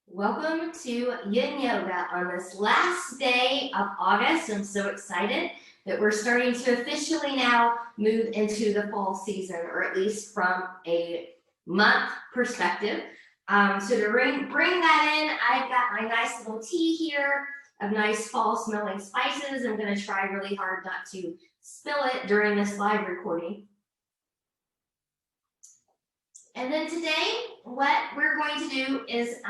Welcome to Yin Yoga on this last day of August. I'm so excited that we're starting to officially now move into the fall season, or at least from a month perspective. So to bring that in, I've got my nice little tea here of nice fall smelling spices. I'm going to try really hard not to spill it during this live recording. And then today, what we're going to do is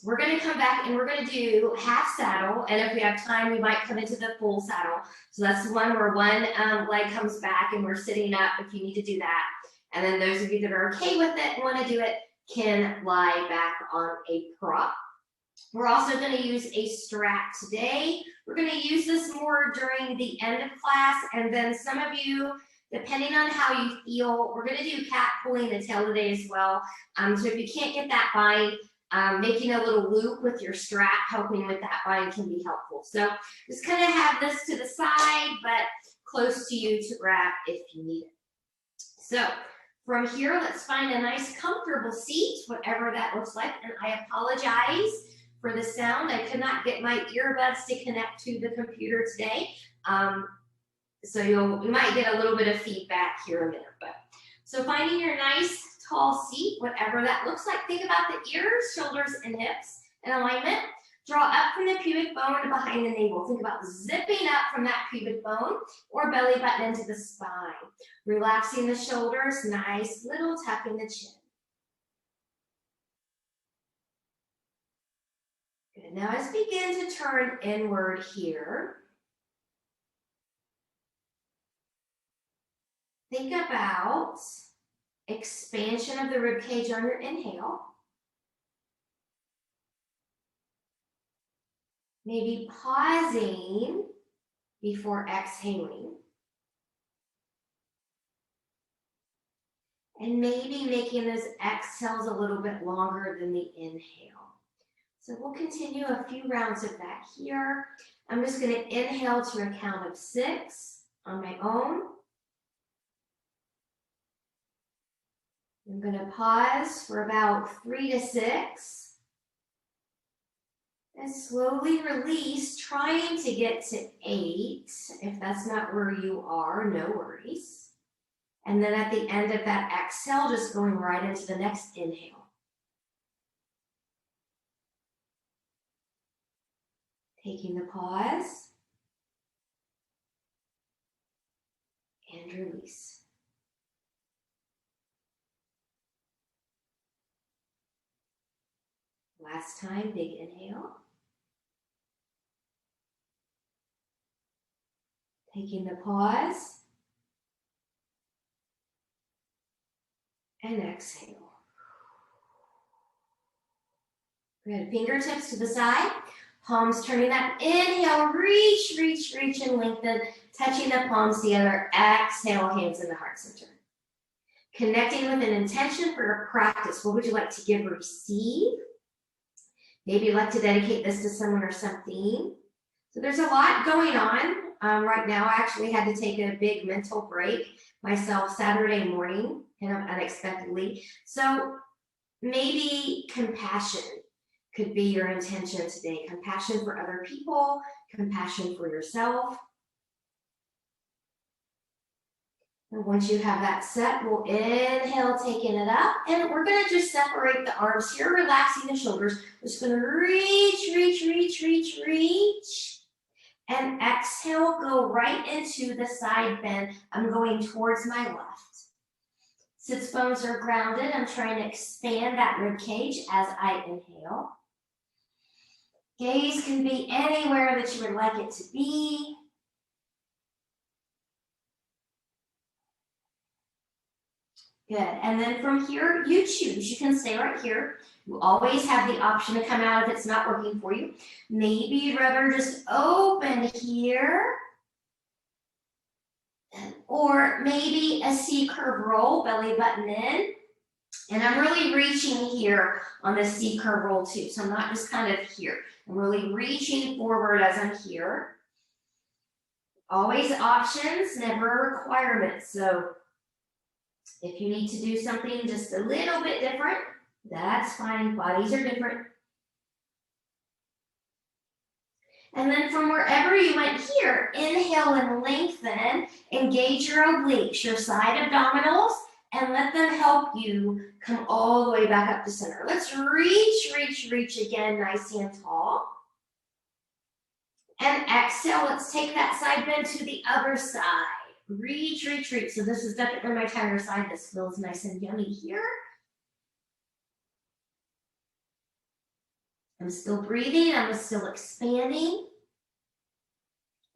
we're going to come back and we're going to do half saddle. And if we have time, we might come into the full saddle. So that's the one where one leg comes back and we're sitting up if you need to do that. And then those of you that are okay with it and want to do it can lie back on a prop. We're also going to use a strap today. We're going to use this more during the end of class. And then some of you, depending on how you feel, we're going to do cat pulling the tail today as well. So if you can't get that bind, making a little loop with your strap, helping with that bind can be helpful. So just kind of have this to the side, but close to you to grab if you need it. So from here, let's find a nice comfortable seat, whatever that looks like. And I apologize for the sound. I could not get my earbuds to connect to the computer today. So you might get a little bit of feedback here and there. But so finding your nice tall seat, whatever that looks like. Think about the ears, shoulders, and hips in alignment. Draw up from the pubic bone to behind the navel. Think about zipping up from that pubic bone or belly button into the spine. Relaxing the shoulders, nice little tuck in the chin. Good. Now as we begin to turn inward here, think about expansion of the rib cage on your inhale. Maybe pausing before exhaling. And maybe making those exhales a little bit longer than the inhale. So we'll continue a few rounds of that here. I'm just going to inhale to a count of 6 on my own. I'm going to pause for about 3 to 6. And slowly release, trying to get to 8. If that's not where you are, no worries. And then at the end of that exhale, just going right into the next inhale. Taking the pause. And release. Last time, big inhale. Taking the pause. And exhale. Good. Fingertips to the side. Palms turning up. Inhale, reach, reach, reach, and lengthen. Touching the palms together. Exhale, hands in the heart center. Connecting with an intention for your practice. What would you like to give or receive? Maybe you'd like to dedicate this to someone or something. So there's a lot going on right now. I actually had to take a big mental break myself Saturday morning, kind of unexpectedly. So maybe compassion could be your intention today. Compassion for other people, compassion for yourself. And once you have that set, we'll inhale, taking it up. And we're going to just separate the arms here, relaxing the shoulders. We're just going to reach, reach, reach, reach, reach. And exhale, go right into the side bend. I'm going towards my left. Sits bones are grounded. I'm trying to expand that rib cage as I inhale. Gaze can be anywhere that you would like it to be. Good. And then from here, you choose. You can stay right here. You always have the option to come out if it's not working for you. Maybe you'd rather just open here. Or maybe a C-curve roll, belly button in. And I'm really reaching here on the C-curve roll too. So I'm not just kind of here. I'm really reaching forward as I'm here. Always options, never requirements. So if you need to do something just a little bit different, that's fine. Bodies are different. And then from wherever you went here, inhale and lengthen, engage your obliques, your side abdominals, and let them help you come all the way back up to center. Let's reach, reach, reach again, nice and tall. And exhale, let's take that side bend to the other side. Reach, reach, reach. So this is definitely my tighter side. This feels nice and yummy here. I'm still breathing, I'm still expanding.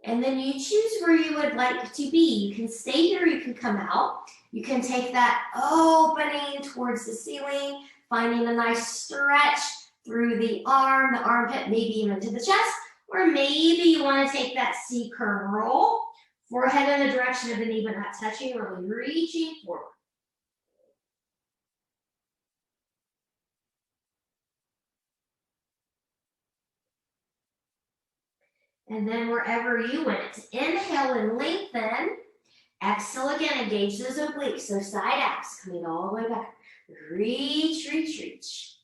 And then you choose where you would like to be. You can stay here, you can come out. You can take that opening towards the ceiling, finding a nice stretch through the arm, the armpit, maybe even to the chest. Or maybe you want to take that C curve roll, forehead in the direction of the knee but not touching, really reaching forward. And then wherever you went, inhale and lengthen. Exhale again, engage those obliques, so side abs coming all the way back. Reach, reach, reach.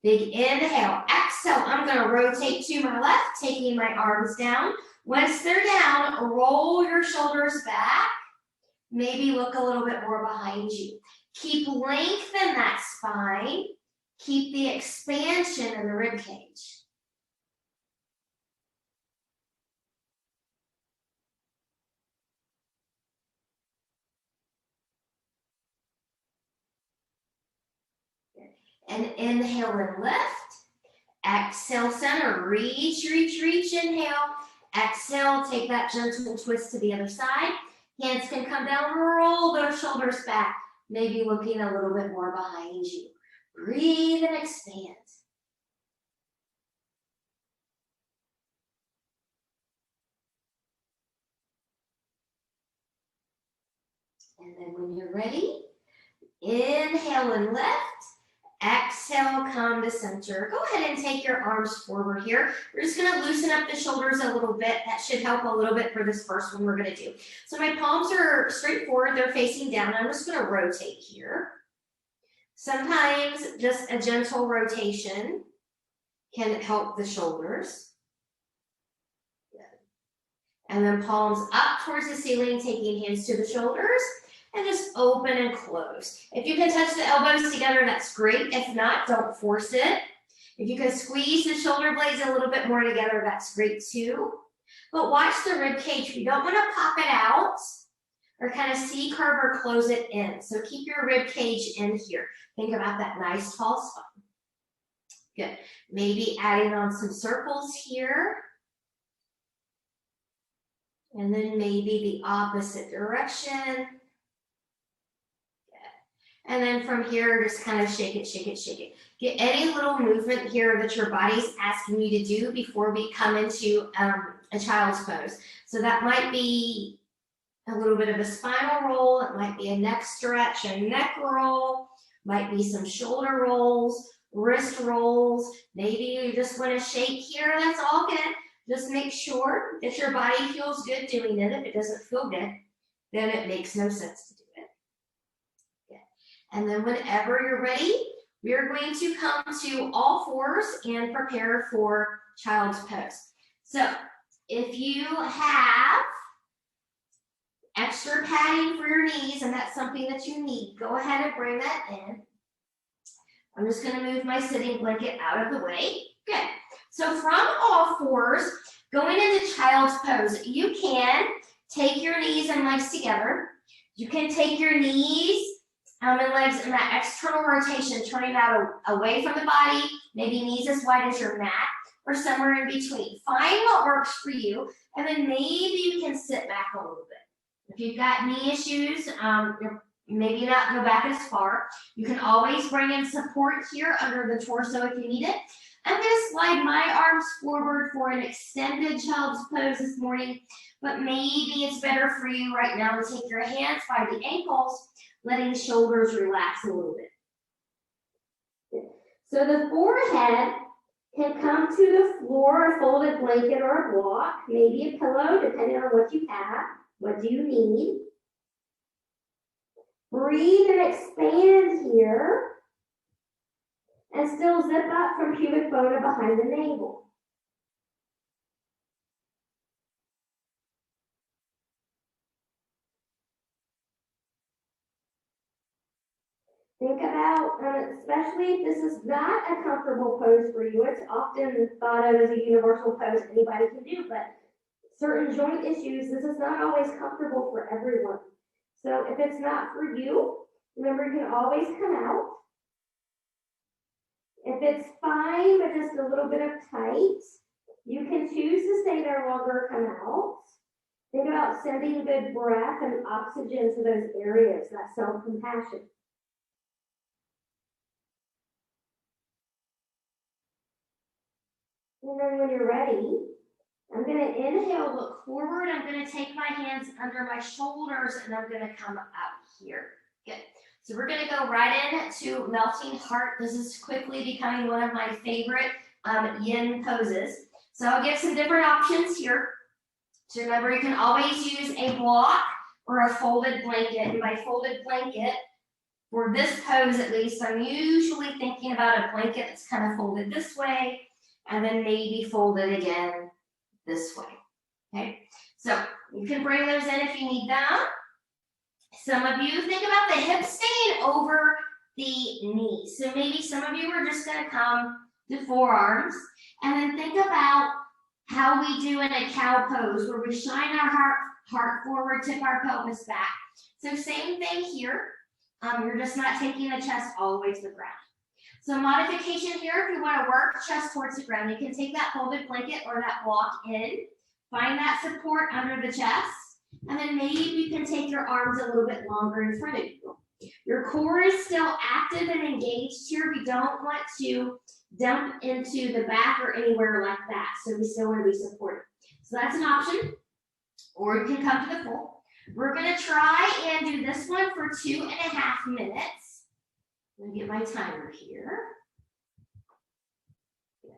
Big inhale, exhale. I'm going to rotate to my left, taking my arms down. Once they're down, roll your shoulders back. Maybe look a little bit more behind you. Keep length in that spine. Keep the expansion in the rib cage. And inhale and lift. Exhale, center. Reach, reach, reach. Inhale. Exhale, take that gentle twist to the other side. Hands can come down, roll those shoulders back. Maybe looking a little bit more behind you. Breathe and expand. And then when you're ready, inhale and lift. Exhale, come to center. Go ahead and take your arms forward here. We're just going to loosen up the shoulders a little bit. That should help a little bit for this first one we're going to do. So my palms are straight forward. They're facing down. I'm just going to rotate here. Sometimes just a gentle rotation can help the shoulders. Good. And then palms up towards the ceiling, taking hands to the shoulders. And just open and close. If you can touch the elbows together, that's great. If not, don't force it. If you can squeeze the shoulder blades a little bit more together, that's great too. But watch the rib cage. We don't want to pop it out or kind of C-curve or close it in. So keep your rib cage in here. Think about that nice tall spine. Good. Maybe adding on some circles here. And then maybe the opposite direction. And then from here, just kind of shake it, shake it, shake it. Get any little movement here that your body's asking you to do before we come into a child's pose. So that might be a little bit of a spinal roll. It might be a neck stretch, a neck roll. Might be some shoulder rolls, wrist rolls. Maybe you just want to shake here. That's all good. Just make sure that your body feels good doing it. If it doesn't feel good, then it makes no sense to do it. And then whenever you're ready, we are going to come to all fours and prepare for child's pose. So if you have extra padding for your knees and that's something that you need, go ahead and bring that in. I'm just going to move my sitting blanket out of the way. Good. So from all fours, going into child's pose, you can take your knees and legs together. You can take your knees and legs in that external rotation, turning that away from the body, maybe knees as wide as your mat, or somewhere in between. Find what works for you, and then maybe you can sit back a little bit. If you've got knee issues, maybe not go back as far. You can always bring in support here under the torso if you need it. I'm going to slide my arms forward for an extended child's pose this morning, but maybe it's better for you right now to take your hands by the ankles, letting the shoulders relax a little bit. So the forehead can come to the floor, a folded blanket or a block, maybe a pillow, depending on what you have. What do you need? Breathe and expand here. And still zip up from pubic bone to behind the navel. Think about, especially if this is not a comfortable pose for you, it's often thought of as a universal pose anybody can do, but certain joint issues, this is not always comfortable for everyone. So if it's not for you, remember you can always come out. If it's fine, but just a little bit of tight, you can choose to stay there longer, come out. Think about sending good breath and oxygen to those areas, that self-compassion. And then when you're ready, I'm going to inhale, look forward. I'm going to take my hands under my shoulders, and I'm going to come up here. Good. So we're going to go right into melting heart. This is quickly becoming one of my favorite yin poses. So I'll give some different options here. So remember, you can always use a block or a folded blanket. And by folded blanket, for this pose at least, I'm usually thinking about a blanket that's kind of folded this way, and then maybe folded again this way. Okay, so you can bring those in if you need them. Some of you think about the hips staying over the knees. So maybe some of you are just going to come to forearms, and then think about how we do in a cow pose, where we shine our heart forward, tip our pelvis back. So same thing here. You're just not taking the chest all the way to the ground. So modification here, if you want to work chest towards the ground, you can take that folded blanket or that block in, find that support under the chest, and then maybe you can take your arms a little bit longer in front of you. Your core is still active and engaged here. We don't want to dump into the back or anywhere like that. So we still want to be supported. So that's an option. Or you can come to the full. We're going to try and do this one for 2.5 minutes. Let me get my timer here. Good.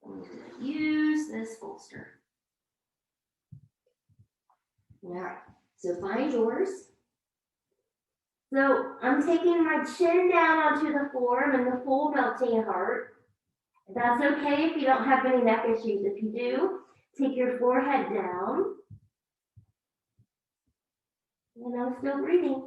I'm going to use this bolster. All right, so find yours. So I'm taking my chin down onto the floor. I'm in the full melting heart. That's okay if you don't have any neck issues. If you do, take your forehead down. And I'm still breathing.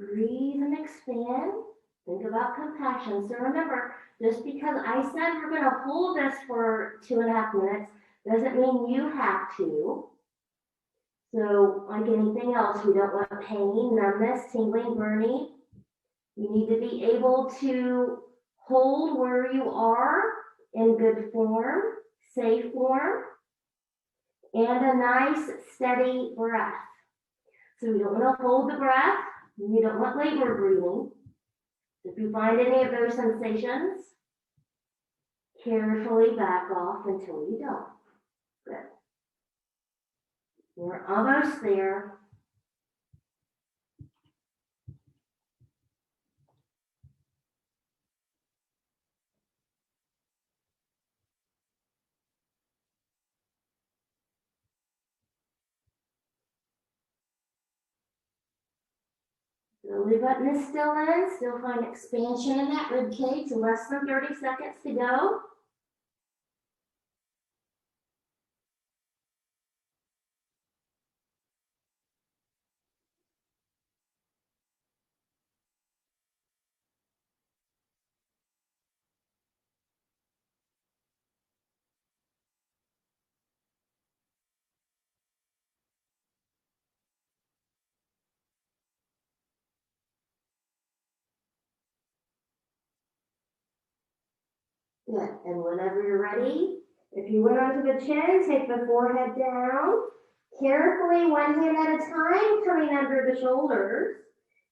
Breathe and expand. Think about compassion. So remember, just because I said we're going to hold this for 2.5 minutes doesn't mean you have to. So like anything else, we don't want pain, numbness, tingling, burning. You need to be able to hold where you are in good form, safe form, and a nice steady breath. So we don't want to hold the breath. You don't want labor breathing. If you find any of those sensations, carefully back off until you don't. Good. We're almost there. Belly button is still in. Still find expansion in that rib cage. Less than 30 seconds to go. Good. And whenever you're ready, if you went onto the chin, take the forehead down. Carefully, one hand at a time, coming under the shoulders.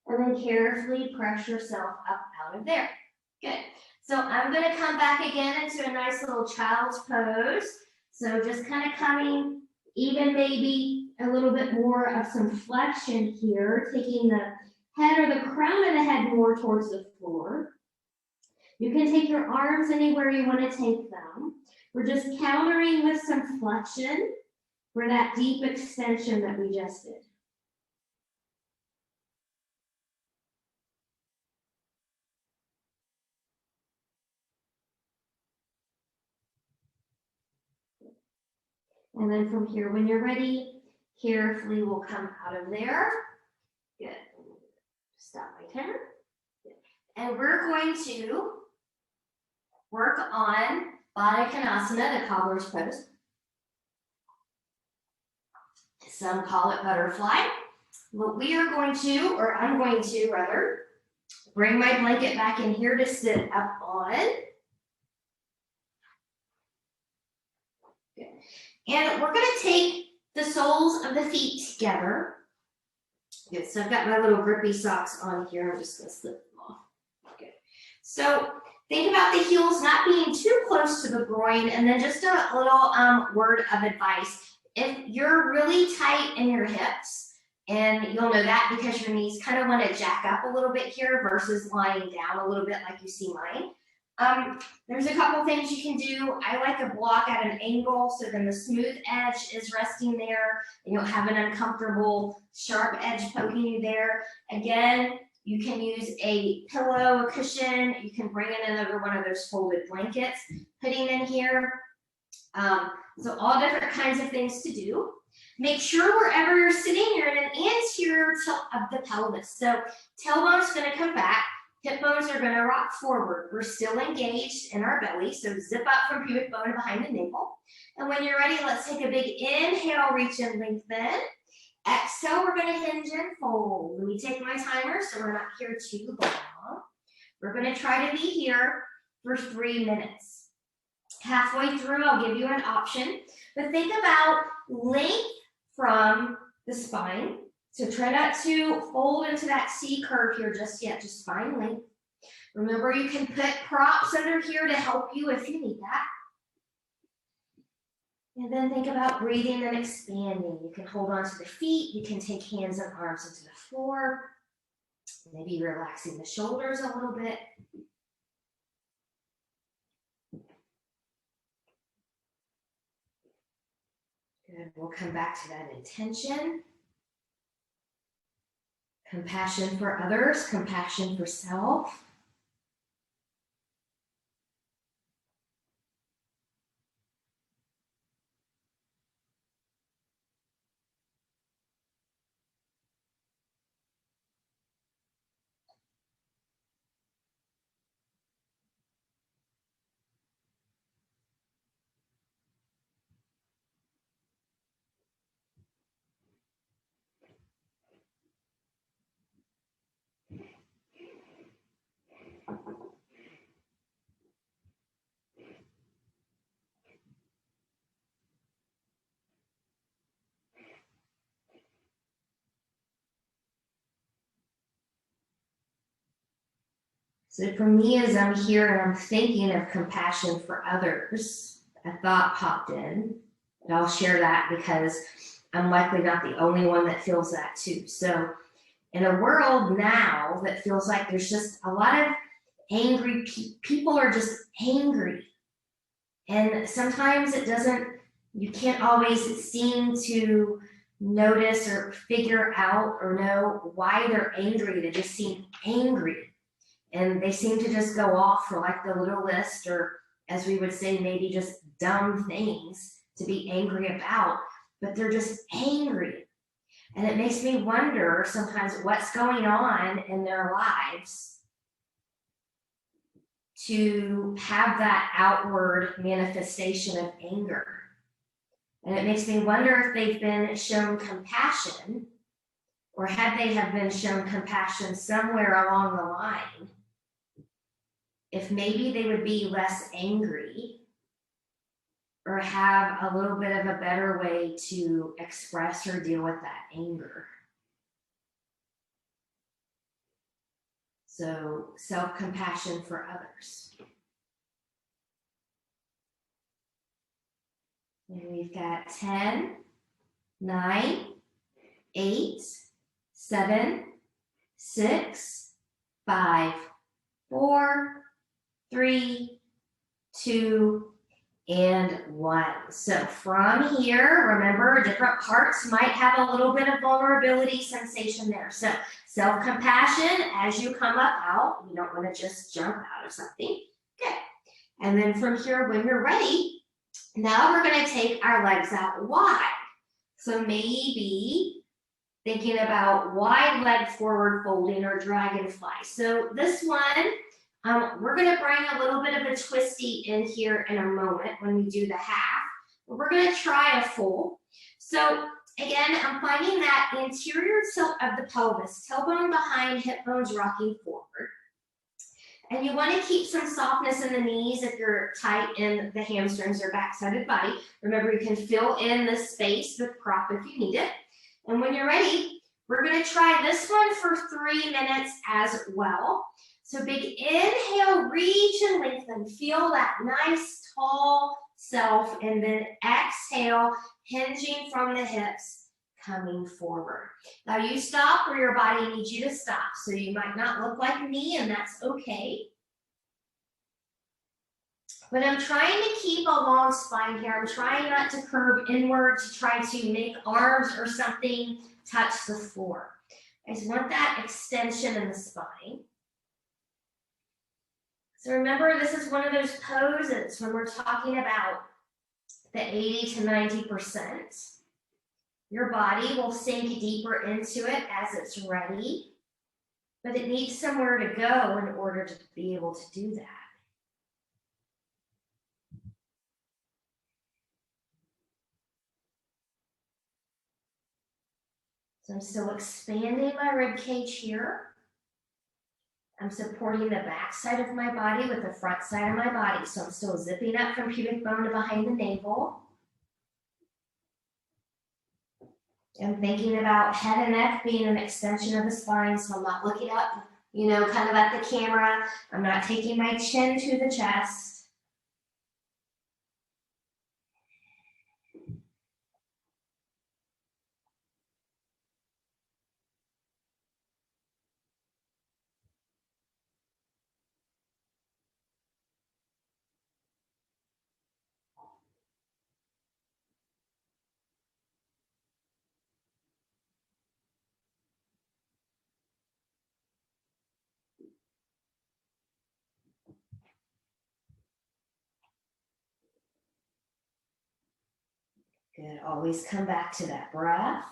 And then carefully press yourself up out of there. Good. So I'm going to come back again into a nice little child's pose. So just kind of coming, even maybe a little bit more of some flexion here, taking the head or the crown of the head more towards the floor. You can take your arms anywhere you want to take them. We're just countering with some flexion for that deep extension that we just did. And then from here, when you're ready, carefully we'll come out of there. Good. Stop my timer. Good. And we're going to work on Baddha Konasana, the cobbler's pose. Some call it butterfly. What we are going to, or I'm going to rather, bring my blanket back in here to sit up on. Good. And we're going to take the soles of the feet together. Good. So I've got my little grippy socks on here. I'm just going to slip them off. Good. So think about the heels not being too close to the groin, and then just a little word of advice. If you're really tight in your hips, and you'll know that because your knees kind of want to jack up a little bit here versus lying down a little bit like you see mine. There's a couple things you can do. I like a block at an angle so then the smooth edge is resting there and you don't have an uncomfortable sharp edge poking you there. Again, you can use a pillow, a cushion. You can bring in another one of those folded blankets, putting in here. So all different kinds of things to do. Make sure wherever you're sitting, you're in an anterior tilt of the pelvis. So tailbone's going to come back. Hip bones are going to rock forward. We're still engaged in our belly. So zip up from pubic bone behind the navel. And when you're ready, let's take a big inhale, reach and lengthen. Exhale, we're going to hinge and fold. Let me take my timer so we're not here too long. We're going to try to be here for 3 minutes. Halfway through, I'll give you an option, but think about length from the spine. So try not to fold into that C curve here just yet, just spine length. Remember, you can put props under here to help you if you need that. And then think about breathing and expanding. You can hold on to the feet. You can take hands and arms into the floor. Maybe relaxing the shoulders a little bit. Good. We'll come back to that intention. Compassion for others, compassion for self. So for me, as I'm here and I'm thinking of compassion for others, a thought popped in, and I'll share that because I'm likely not the only one that feels that too. So in a world now that feels like there's just a lot of angry people are just angry. And sometimes it doesn't, you can't always seem to notice or figure out or know why they're angry. They just seem angry. And they seem to just go off for like the little list, or as we would say, maybe just dumb things to be angry about, but they're just angry. And it makes me wonder sometimes what's going on in their lives to have that outward manifestation of anger. And it makes me wonder if they've been shown compassion, or had they have been shown compassion somewhere along the line, if maybe they would be less angry or have a little bit of a better way to express or deal with that anger. So self-compassion for others. And we've got 10, 9, 8, 7, 6, 5, 4, 3, 2, and 1. So from here, remember, different parts might have a little bit of vulnerability sensation there. So self-compassion as you come up out. You don't want to just jump out of something. Good. And then from here, when you're ready, now we're going to take our legs out wide. So maybe thinking about wide leg forward folding or dragonfly. So this one, we're going to bring a little bit of a twisty in here in a moment when we do the half. But we're going to try a full. So again, I'm finding that interior tilt of the pelvis, tailbone behind, hip bones rocking forward. And you want to keep some softness in the knees if you're tight in the hamstrings or back-sided body. Remember, you can fill in the space with prop if you need it. And when you're ready, we're going to try this one for 3 minutes as well. So big inhale, reach and lengthen. Feel that nice tall self, and then exhale, hinging from the hips, coming forward. Now you stop where your body needs you to stop. So you might not look like me, and that's okay. But I'm trying to keep a long spine here. I'm trying not to curve inward to try to make arms or something touch the floor. I just want that extension in the spine. So remember, this is one of those poses when we're talking about the 80 to 90%. Your body will sink deeper into it as it's ready, but it needs somewhere to go in order to be able to do that. So I'm still expanding my rib cage here. I'm supporting the back side of my body with the front side of my body. So I'm still zipping up from pubic bone to behind the navel. I'm thinking about head and neck being an extension of the spine, so I'm not looking up, kind of at the camera. I'm not taking my chin to the chest. Good, always come back to that breath.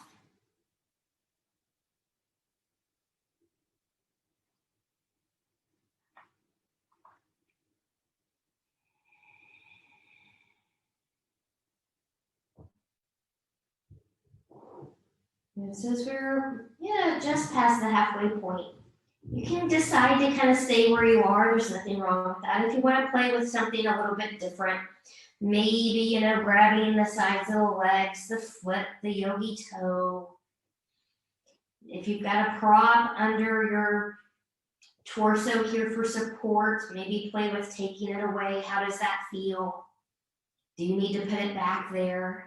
And since we're just past the halfway point, you can decide to kind of stay where you are. There's nothing wrong with that. If you want to play with something a little bit different, maybe, grabbing the sides of the legs, the foot, the yogi toe. If you've got a prop under your torso here for support, maybe play with taking it away. How does that feel? Do you need to put it back there?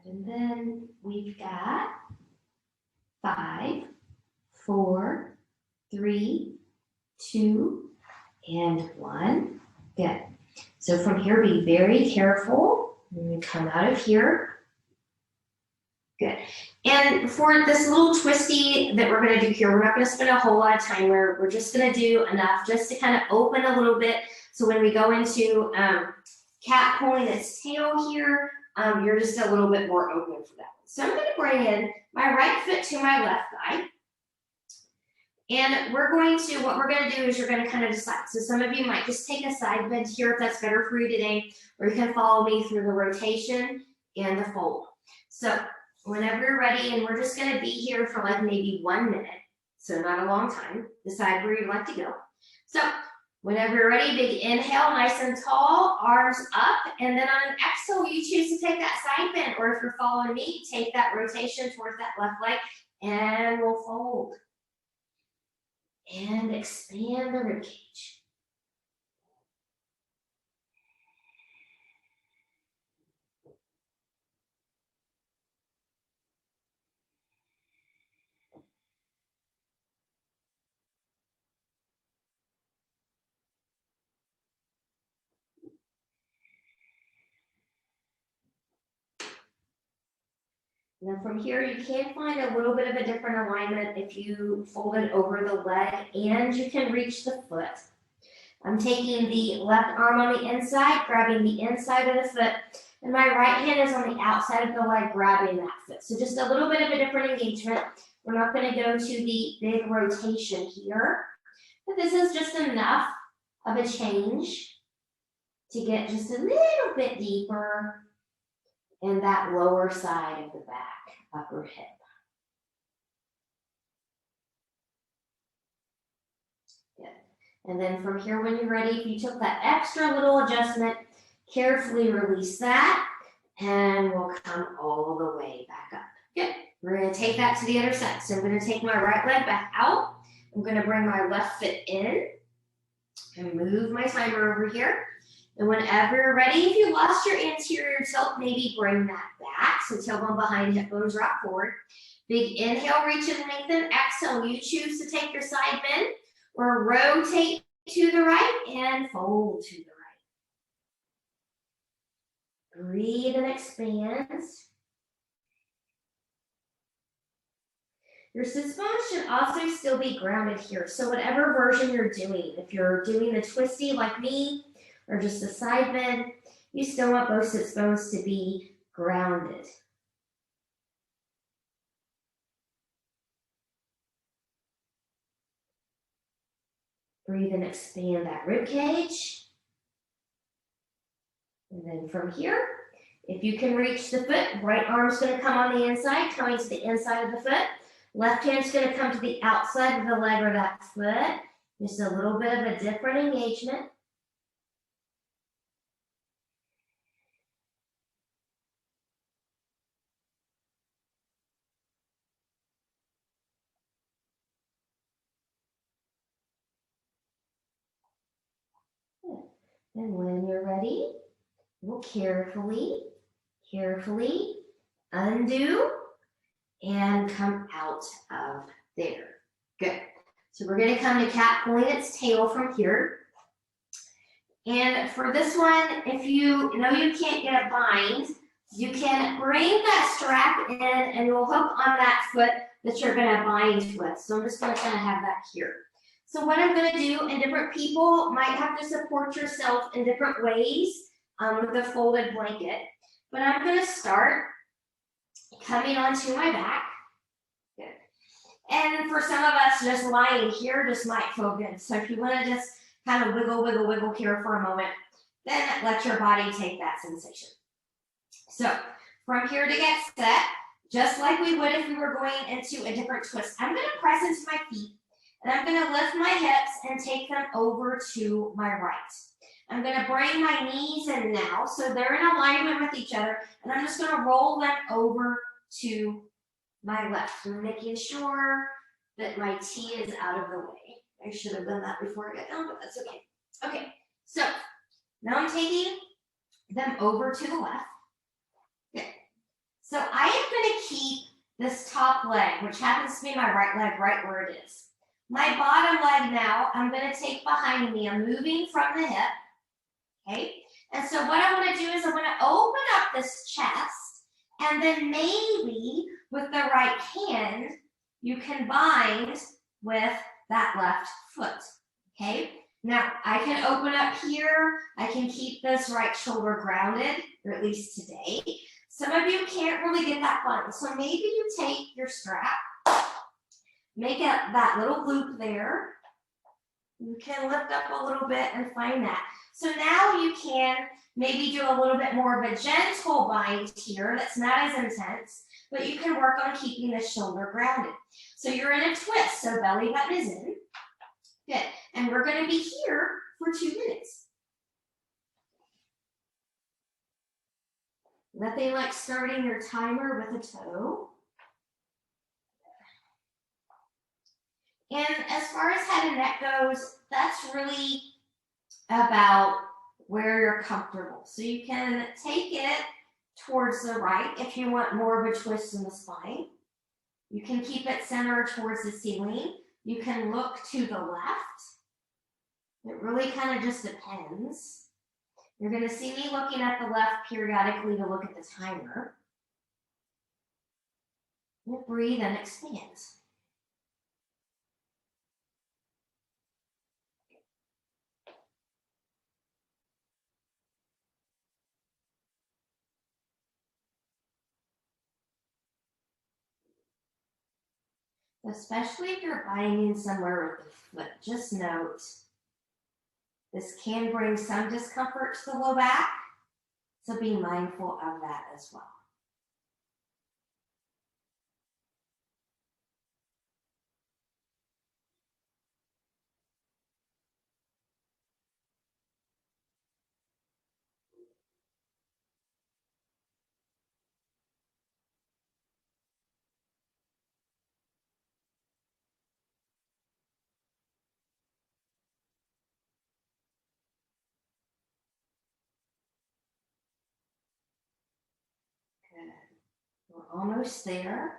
And then we've got 5, 4, 3, 2, and 1. Good. So from here, be very careful when we come out of here. Good. And for this little twisty that we're going to do here, we're not going to spend a whole lot of time. We're just going to do enough just to kind of open a little bit. So when we go into cat pulling its tail here, you're just a little bit more open for that. So I'm going to bring in my right foot to my left thigh. And what we're going to do is you're going to kind of decide. So some of you might just take a side bend here if that's better for you today, or you can follow me through the rotation and the fold. So whenever you're ready, and we're just gonna be here for like maybe 1 minute, so not a long time. Decide where you'd like to go. So whenever you're ready, big inhale, nice and tall, arms up, and then on an exhale, you choose to take that side bend, or if you're following me, take that rotation towards that left leg, and we'll fold. And expand the ribcage. And then from here, you can find a little bit of a different alignment if you fold it over the leg, and you can reach the foot. I'm taking the left arm on the inside, grabbing the inside of the foot, and my right hand is on the outside of the leg, grabbing that foot. So just a little bit of a different engagement. We're not going to go to the big rotation here, but this is just enough of a change to get just a little bit deeper in that lower side of the back, upper hip. Good. And then from here, when you're ready, if you took that extra little adjustment, carefully release that, and we'll come all the way back up. Good. We're going to take that to the other side. So I'm going to take my right leg back out. I'm going to bring my left foot in and move my timer over here. And whenever you're ready, if you lost your anterior tilt, maybe bring that back. So tailbone behind, hip bones rock forward. Big inhale, reach and lengthen. Exhale, you choose to take your side bend or rotate to the right and fold to the right. Breathe and expand. Your sits bones should also still be grounded here. So whatever version you're doing, if you're doing the twisty like me, or just a side bend, you still want both sits bones to be grounded. Breathe and expand that rib cage. And then from here, if you can reach the foot, right arm's going to come on the inside, coming to the inside of the foot. Left hand's going to come to the outside of the leg or that foot. Just a little bit of a different engagement. And when you're ready, we'll carefully undo and come out of there. Good. So we're going to come to cat, pulling its tail from here. And for this one, if you know you can't get a bind, you can bring that strap in and you'll hook on that foot that you're going to bind with. So I'm just going to kind of have that here. So what I'm going to do, and different people might have to support yourself in different ways with a folded blanket, but I'm going to start coming onto my back. Good. And for some of us, just lying here just might feel good. So if you want to just kind of wiggle here for a moment, then let your body take that sensation. So from here to get set, just like we would if we were going into a different twist, I'm going to press into my feet. And I'm going to lift my hips and take them over to my right. I'm going to bring my knees in now, so they're in alignment with each other, and I'm just going to roll them over to my left. I'm making sure that my T is out of the way. I should have done that before I got down, but that's okay. Okay, so now I'm taking them over to the left. Good. So I am going to keep this top leg, which happens to be my right leg, right where it is. My bottom leg now, I'm going to take behind me. I'm moving from the hip, okay? And so what I want to do is I'm going to open up this chest, and then maybe with the right hand, you can bind with that left foot, okay? Now, I can open up here. I can keep this right shoulder grounded, or at least today. Some of you can't really get that button, so maybe you take your strap, make that little loop there, You can lift up a little bit and find that. So now you can maybe do a little bit more of a gentle bind here that's not as intense, but you can work on keeping the shoulder grounded. So you're in a twist, so belly button is in. Good, and we're gonna be here for 2 minutes. Nothing like starting your timer with a toe. And as far as head and neck goes, that's really about where you're comfortable. So you can take it towards the right if you want more of a twist in the spine. You can keep it centered towards the ceiling. You can look to the left. It really kind of just depends. You're going to see me looking at the left periodically to look at the timer. And breathe and expand. Especially if you're binding somewhere with the foot, just note, this can bring some discomfort to the low back, so be mindful of that as well. Good. We're almost there.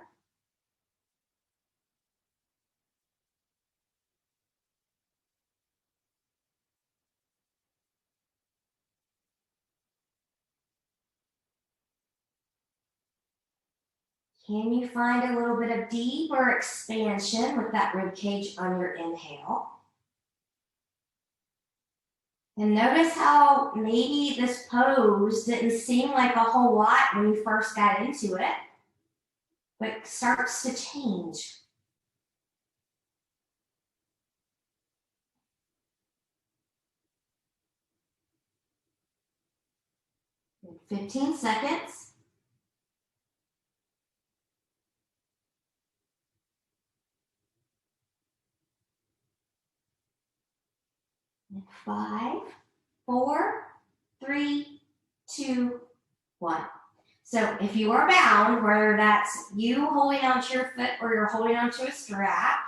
Can you find a little bit of deeper expansion with that rib cage on your inhale? And notice how maybe this pose didn't seem like a whole lot when you first got into it, but starts to change. In 15 seconds. In 5, 4, 3, 2, 1. So if you are bound, whether that's you holding onto your foot or you're holding onto a strap,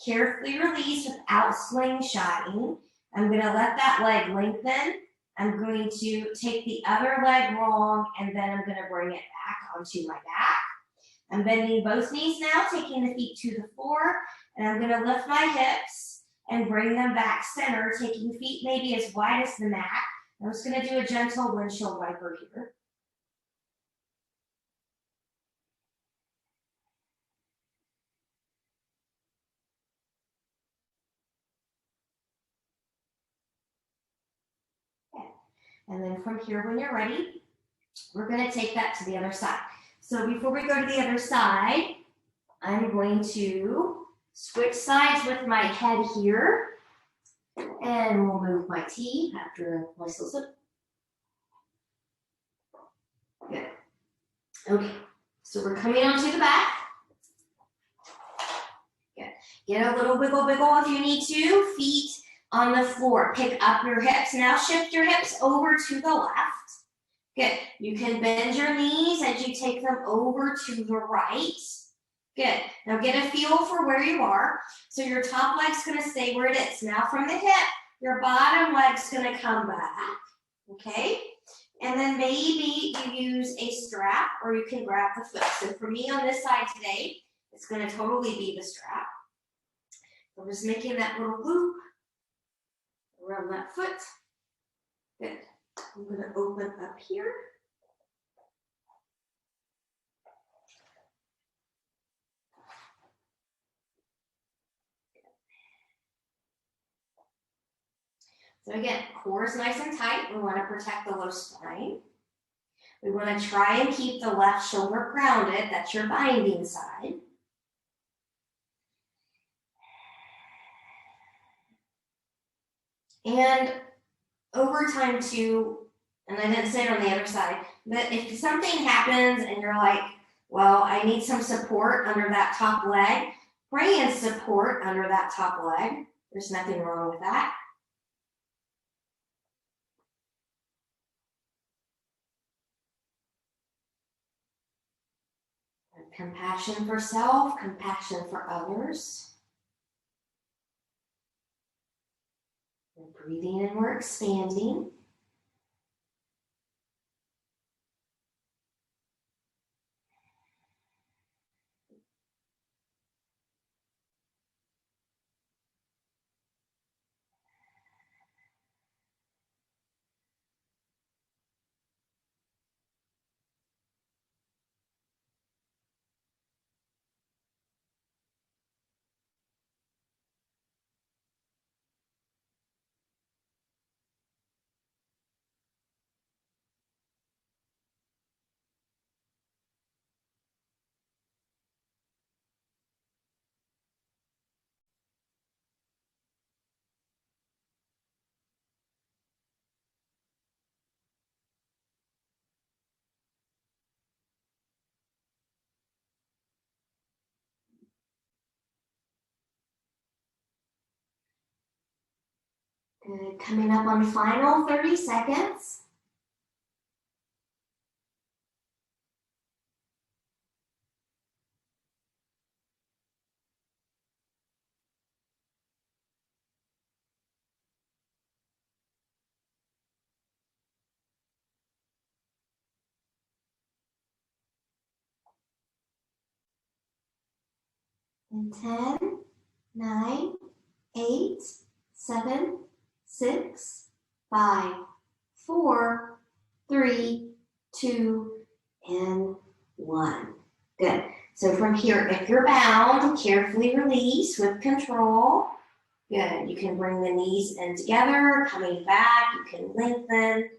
carefully release without slingshotting. I'm going to let that leg lengthen. I'm going to take the other leg long, and then I'm going to bring it back onto my back. I'm bending both knees now, taking the feet to the floor, and I'm going to lift my hips and bring them back center, taking feet maybe as wide as the mat. I'm just going to do a gentle windshield wiper here. Okay. And then from here, when you're ready, we're going to take that to the other side. So before we go to the other side, I'm going to switch sides with my head here. And we'll move my T after my slip. Good. Okay, so we're coming onto the back. Good. Get a little wiggle if you need to. Feet on the floor. Pick up your hips. Now shift your hips over to the left. Good. You can bend your knees as you take them over to the right. Good. Now get a feel for where you are. So your top leg's going to stay where it is. Now from the hip, your bottom leg's going to come back. Okay? And then maybe you use a strap or you can grab the foot. So for me on this side today, it's going to totally be the strap. I'm just making that little loop around that foot. Good. I'm going to open up here. So again, core is nice and tight. We want to protect the low spine. We want to try and keep the left shoulder grounded. That's your binding side. And over time too, and I didn't say it on the other side, but if something happens and you're like, well, I need some support under that top leg, bring in support under that top leg. There's nothing wrong with that. Compassion for self, compassion for others. We're breathing and we're expanding. Good. Coming up on final 30 seconds. And 10, 9, 8, 7, 6, 5, 4, 3, 2, and 1. Good. So from here, if you're bound, carefully release with control. Good. You can bring the knees in together, coming back. You can lengthen.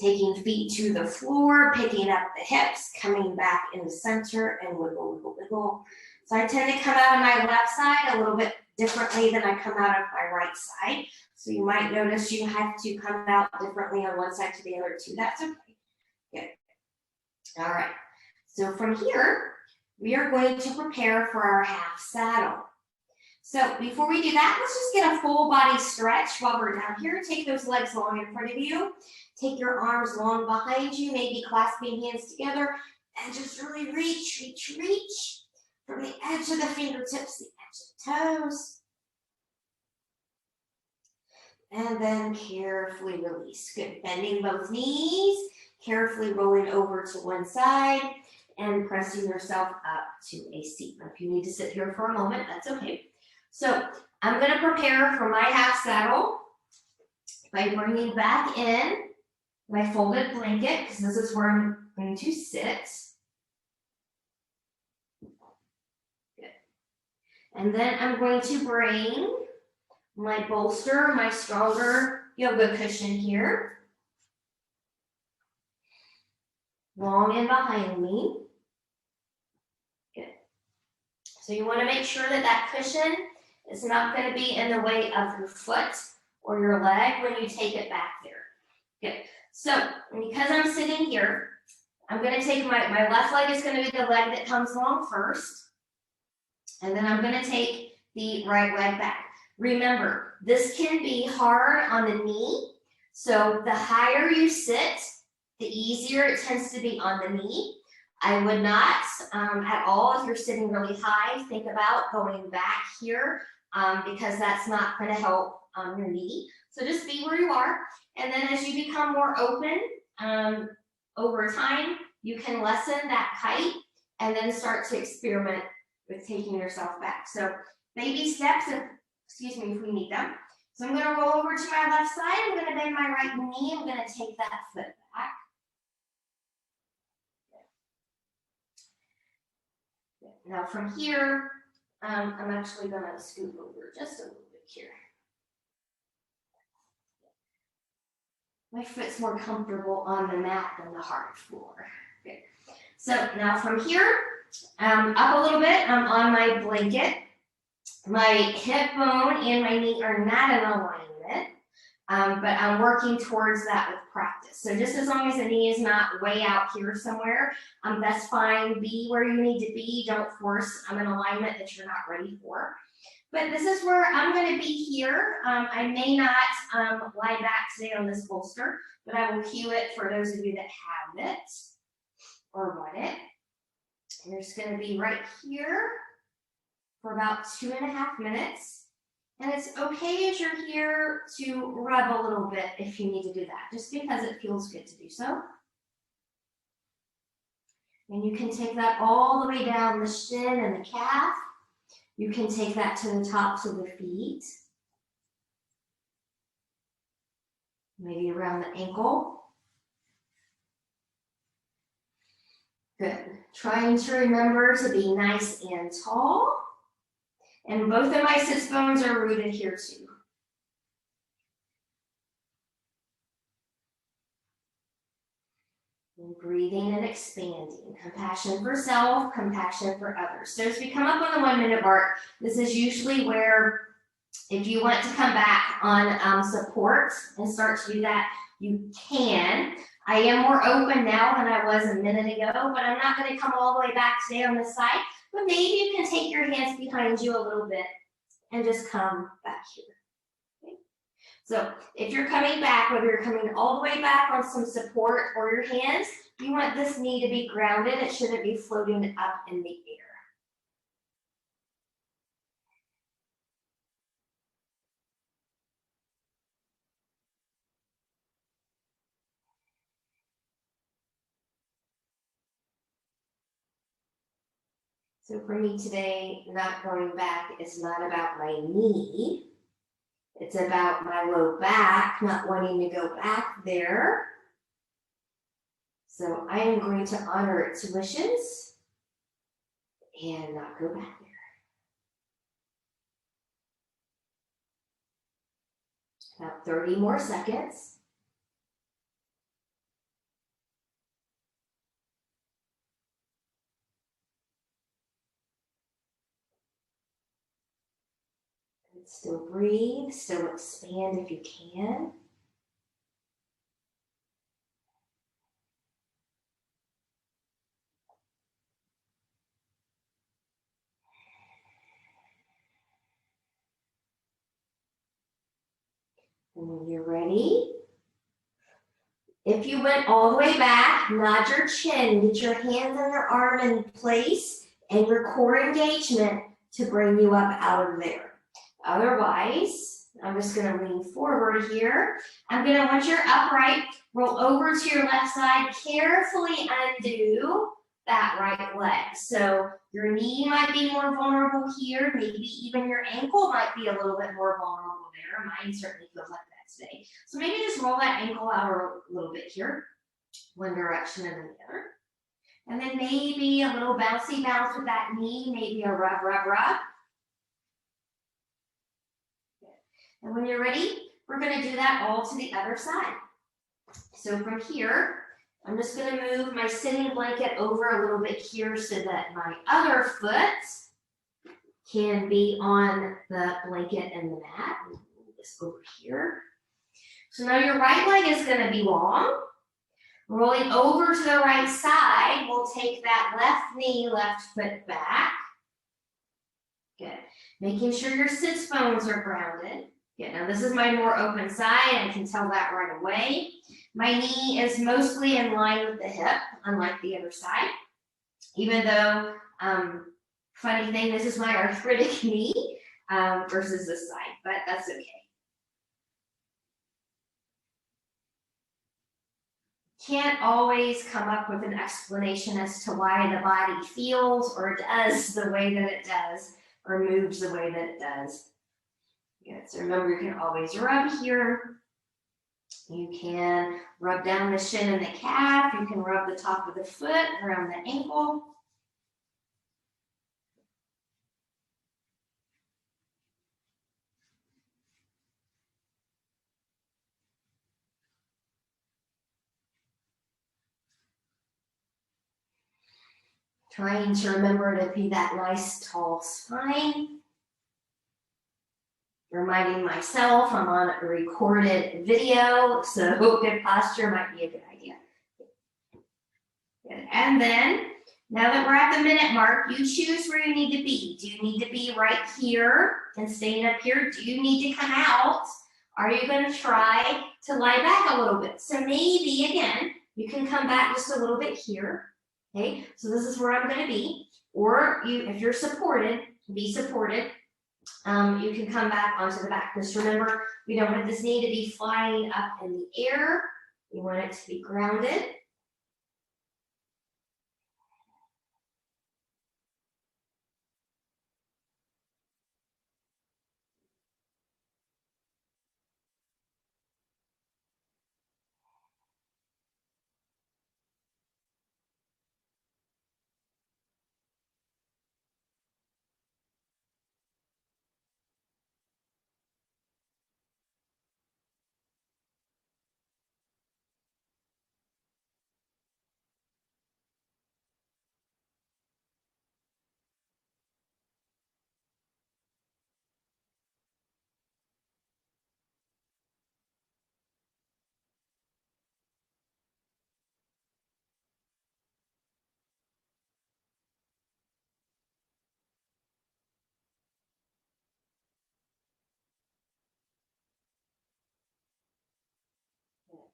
Taking feet to the floor, picking up the hips, coming back in the center, and wiggle, wiggle, wiggle. So I tend to come out of my left side a little bit differently than I come out of my right side. So you might notice you have to come out differently on one side to the other too. That's okay. Good. All right. So from here, we are going to prepare for our half saddle. So before we do that, let's just get a full body stretch while we're down here. Take those legs long in front of you. Take your arms long behind you, maybe clasping hands together, and just really reach, reach, reach from the edge of the fingertips, the edge of the toes. And then carefully release. Good. Bending both knees, carefully rolling over to one side, and pressing yourself up to a seat. If you need to sit here for a moment, that's okay. So I'm going to prepare for my half saddle by bringing back in my folded blanket, because this is where I'm going to sit. Good. And then I'm going to bring my bolster, my stronger yoga cushion here, long and behind me. Good. So you want to make sure that that cushion is not going to be in the way of your foot or your leg when you take it back there. Good. So because I'm sitting here, I'm going to take my left leg is going to be the leg that comes long first. And then I'm going to take the right leg back. Remember, this can be hard on the knee. So the higher you sit, the easier it tends to be on the knee. I would not at all, if you're sitting really high, think about going back here because that's not going to help your knee. So just be where you are. And then as you become more open over time, you can lessen that height and then start to experiment with taking yourself back. So baby steps, if we need them. So I'm going to roll over to my left side. I'm going to bend my right knee. I'm going to take that foot back. Now from here, I'm actually going to scoot over just a little bit here. My foot's more comfortable on the mat than the hard floor. Good. So now from here, up a little bit, I'm on my blanket. My hip bone and my knee are not in alignment. but I'm working towards that with practice. So just as long as the knee is not way out here somewhere, that's fine. Be where you need to be. Don't force an alignment that you're not ready for. But this is where I'm going to be here. I may not lie back today on this bolster, but I will cue it for those of you that have it or want it. And you're just going to be right here for about 2.5 minutes. And it's okay as you're here to rub a little bit if you need to do that, just because it feels good to do so. And you can take that all the way down the shin and the calf. You can take that to the tops of the feet. Maybe around the ankle. Good. Trying to remember to be nice and tall. And both of my sits bones are rooted here too. And breathing and expanding. Compassion for self, compassion for others. So as we come up on the 1 minute mark, this is usually where if you want to come back on support and start to do that, you can. I am more open now than I was a minute ago, but I'm not going to come all the way back today on this side. But maybe you can take your hands behind you a little bit and just come back here. Okay? So if you're coming back, whether you're coming all the way back on some support or your hands, you want this knee to be grounded. It shouldn't be floating up in the air. So for me today, not going back is not about my knee. It's about my low back, not wanting to go back there. So I am going to honor its wishes and not go back there. About 30 more seconds. Still breathe, still expand if you can. And when you're ready, if you went all the way back, nod your chin, get your hands on your arm in place, and your core engagement to bring you up out of there. Otherwise, I'm just going to lean forward here. I'm going to, once you're upright, roll over to your left side, carefully undo that right leg. So your knee might be more vulnerable here, maybe even your ankle might be a little bit more vulnerable there. Mine certainly feels like that today. So maybe just roll that ankle out a little bit here, one direction and then the other. And then maybe a little bouncy bounce with that knee, maybe a rub, rub, rub. And when you're ready, we're going to do that all to the other side. So from here, I'm just going to move my sitting blanket over a little bit here so that my other foot can be on the blanket and the mat. Move this over here. So now your right leg is going to be long. Rolling over to the right side, we'll take that left knee, left foot back. Good. Making sure your sits bones are grounded. Good. Now this is my more open side. I can tell that right away. My knee is mostly in line with the hip, unlike the other side. Even though, funny thing, this is my arthritic knee versus this side, but that's okay. Can't always come up with an explanation as to why the body feels or does the way that it does or moves the way that it does. Good. So remember, you can always rub here. You can rub down the shin and the calf. You can rub the top of the foot around the ankle. Trying to remember to be that nice tall spine. reminding myself I'm on a recorded video, so good posture might be a good idea. Good. And then, now that we're at the minute mark, you choose where you need to be. Do you need to be right here and staying up here? Do you need to come out? Are you going to try to lie back a little bit? So maybe, again, you can come back just a little bit here. Okay, so this is where I'm going to be. Or if you're supported, be supported. You can come back onto the back. Just remember, we don't want this knee to be flying up in the air. We want it to be grounded.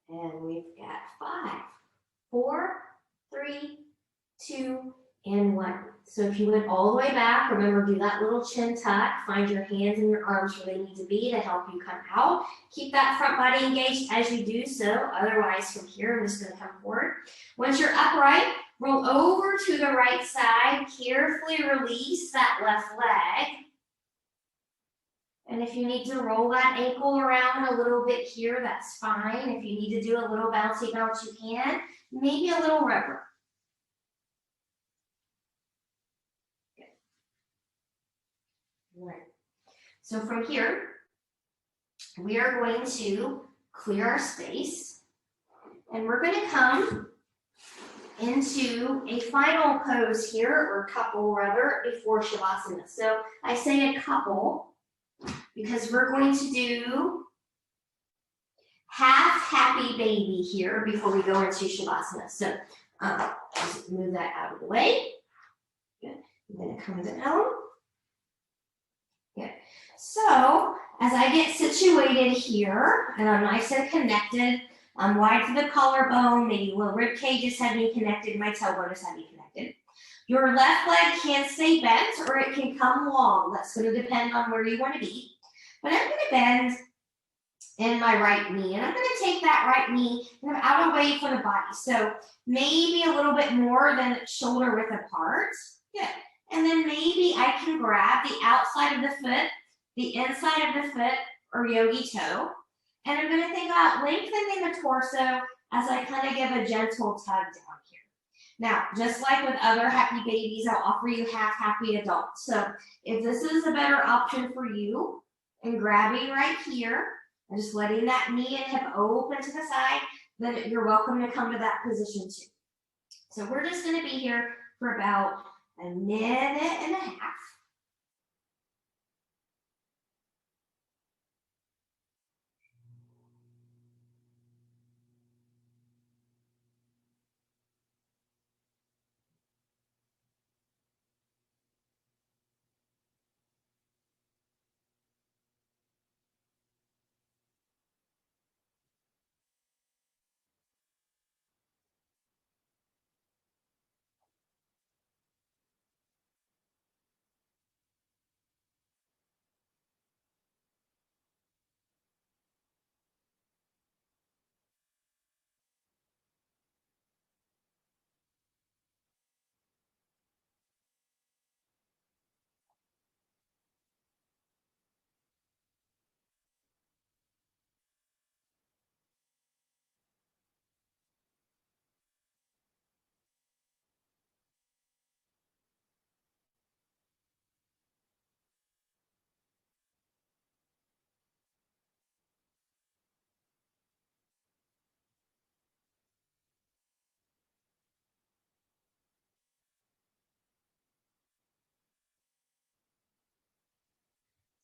And we've got 5, 4, 3, 2, and 1. So if you went all the way back, remember, do that little chin tuck. Find your hands and your arms where they need to be to help you come out. Keep that front body engaged as you do so. Otherwise, from here, I'm just going to come forward. Once you're upright, roll over to the right side. Carefully release that left leg. And if you need to roll that ankle around a little bit here, that's fine. If you need to do a little bouncy bounce, you can. Maybe a little rubber. Good. All right. So from here, we are going to clear our space. And we're going to come into a final pose here, or couple rather, before Shavasana. So I say a couple because we're going to do half happy baby here before we go into Shavasana. So just move that out of the way. Good. I'm going to come down. Good. So as I get situated here, and I'm nice and connected, I'm wide to the collarbone, maybe little rib cage is heavy connected, my tailbone is heavy connected. Your left leg can stay bent or it can come long. That's going to depend on where you want to be. But I'm going to bend in my right knee, and I'm going to take that right knee and I'm out away from the body. So maybe a little bit more than shoulder width apart. Good. And then maybe I can grab the outside of the foot, the inside of the foot, or yogi toe. And I'm going to think about lengthening the torso as I kind of give a gentle tug down here. Now, just like with other happy babies, I'll offer you half happy adults. So if this is a better option for you, and grabbing right here, and just letting that knee and hip open to the side, then you're welcome to come to that position too. So we're just going to be here for about a minute and a half.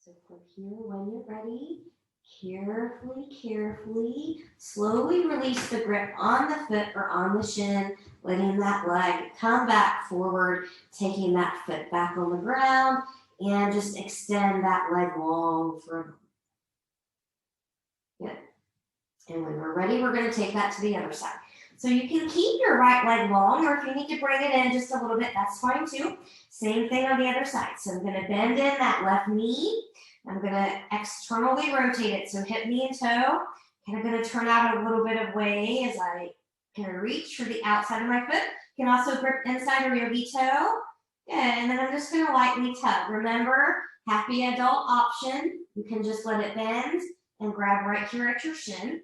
So from here, when you're ready, carefully, slowly release the grip on the foot or on the shin, letting that leg come back forward, taking that foot back on the ground, and just extend that leg long for a moment. Good. And when we're ready, we're going to take that to the other side. So you can keep your right leg long, or if you need to bring it in just a little bit, that's fine too. Same thing on the other side. So I'm going to bend in that left knee. I'm going to externally rotate it. So hip, knee, and toe. Kind of going to turn out a little bit of way as I kind of reach for the outside of my foot. You can also grip inside of yogi toe. Good. And then I'm just going to lightly tug. Remember, happy adult option. You can just let it bend and grab right here at your shin.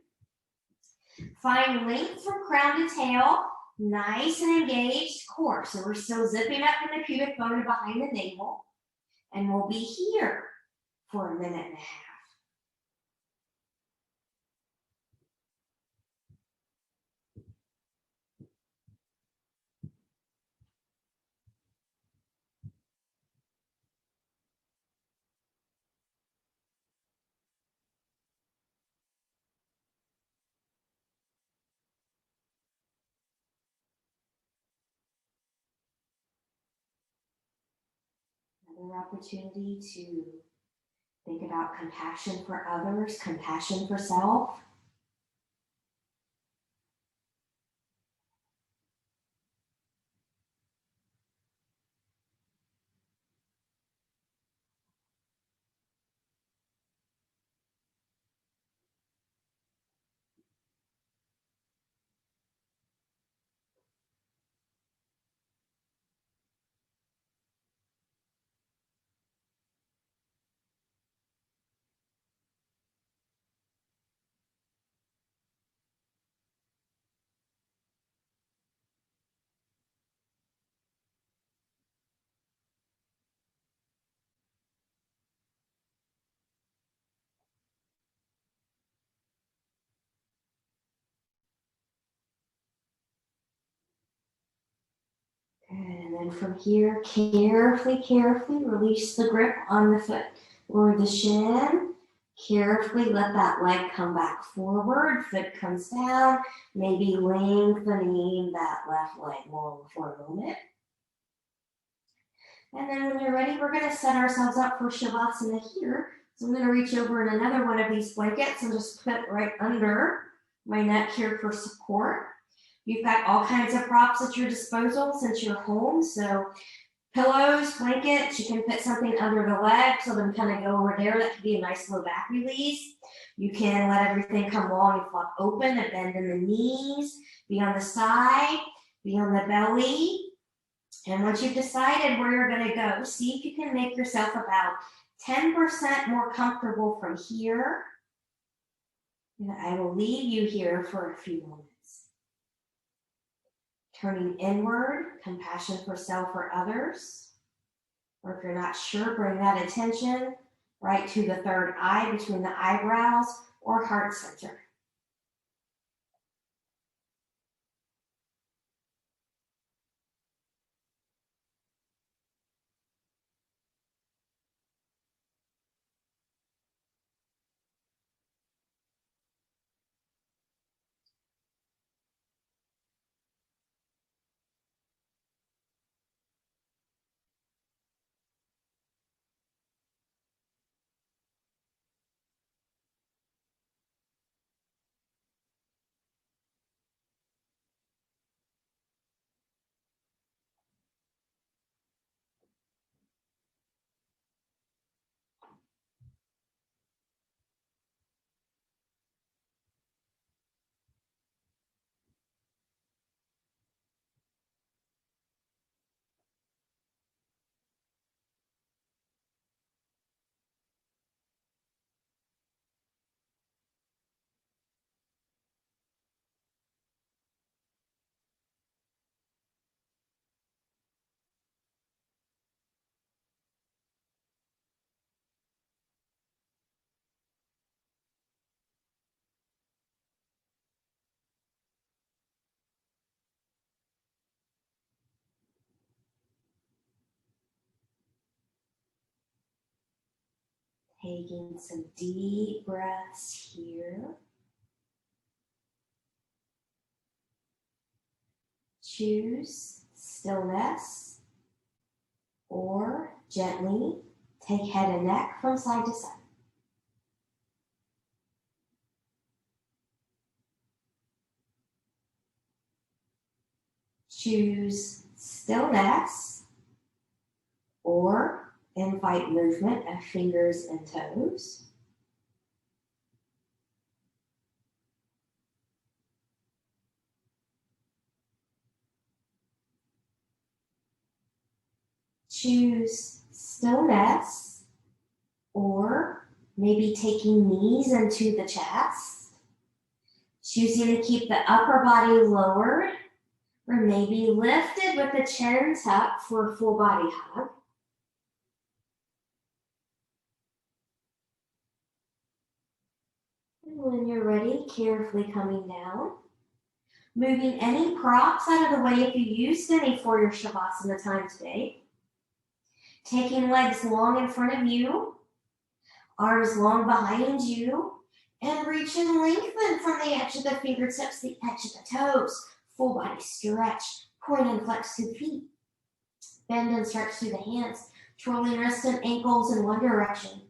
Find length from crown to tail, nice and engaged core. So we're still zipping up from the pubic bone behind the navel. And we'll be here for a minute and a half. Another opportunity to think about compassion for others, compassion for self. And then from here, carefully release the grip on the foot or the shin. Carefully let that leg come back forward, foot comes down, maybe lengthening that left leg long for a moment. And then when you're ready, we're going to set ourselves up for Shavasana here. So I'm going to reach over in another one of these blankets and just put right under my neck here for support. You've got all kinds of props at your disposal since you're home. So pillows, blankets, you can put something under the legs so them kind of go over there. That could be a nice low back release. You can let everything come long and flop open and bend in the knees, be on the side, be on the belly. And once you've decided where you're going to go, see if you can make yourself about 10% more comfortable from here. And I will leave you here for a few moments. Turning inward, compassion for self or others. Or if you're not sure, bring that attention right to the third eye between the eyebrows or heart center. Taking some deep breaths here. Choose stillness or gently take head and neck from side to side. Choose stillness or invite movement of fingers and toes. Choose stillness or maybe taking knees into the chest. Choosing to keep the upper body lowered or maybe lifted with the chin tucked for a full body hug. And when you're ready, carefully coming down. Moving any props out of the way if you used any for your Shavasana time today. Taking legs long in front of you, arms long behind you, and reach and lengthen from the edge of the fingertips, the edge of the toes. Full body stretch, point and flex through the feet. Bend and stretch through the hands, twirling wrists and ankles in one direction,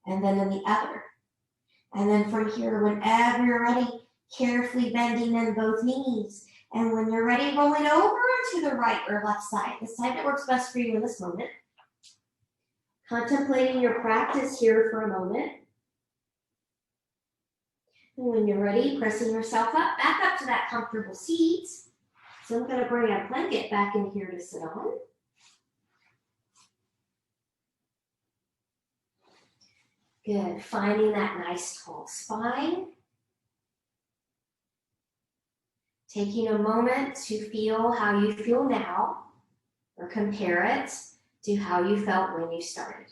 and then in the other. And then from here, whenever you're ready, carefully bending in both knees. And when you're ready, rolling over to the right or left side, the side that works best for you in this moment. Contemplating your practice here for a moment. And when you're ready, pressing yourself up, back up to that comfortable seat. So I'm going to bring a blanket back in here to sit on. Good, finding that nice tall spine. Taking a moment to feel how you feel now, or compare it to how you felt when you started.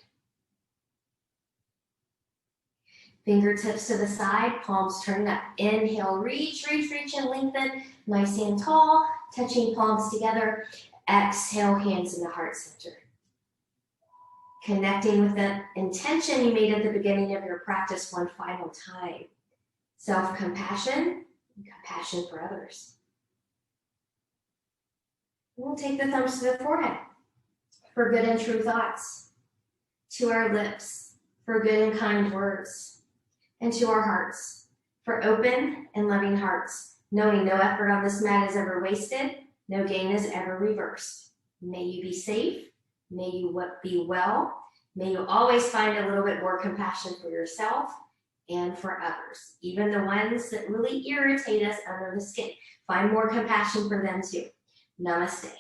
Fingertips to the side, palms turning up. Inhale, reach, reach, reach, and lengthen. Nice and tall, touching palms together. Exhale, hands in the heart center. Connecting with the intention you made at the beginning of your practice one final time. Self-compassion and compassion for others. We'll take the thumbs to the forehead for good and true thoughts, to our lips for good and kind words, and to our hearts for open and loving hearts, knowing no effort on this mat is ever wasted, no gain is ever reversed. May you be safe, may you be well, may you always find a little bit more compassion for yourself and for others, even the ones that really irritate us under the skin. Find more compassion for them too. Namaste.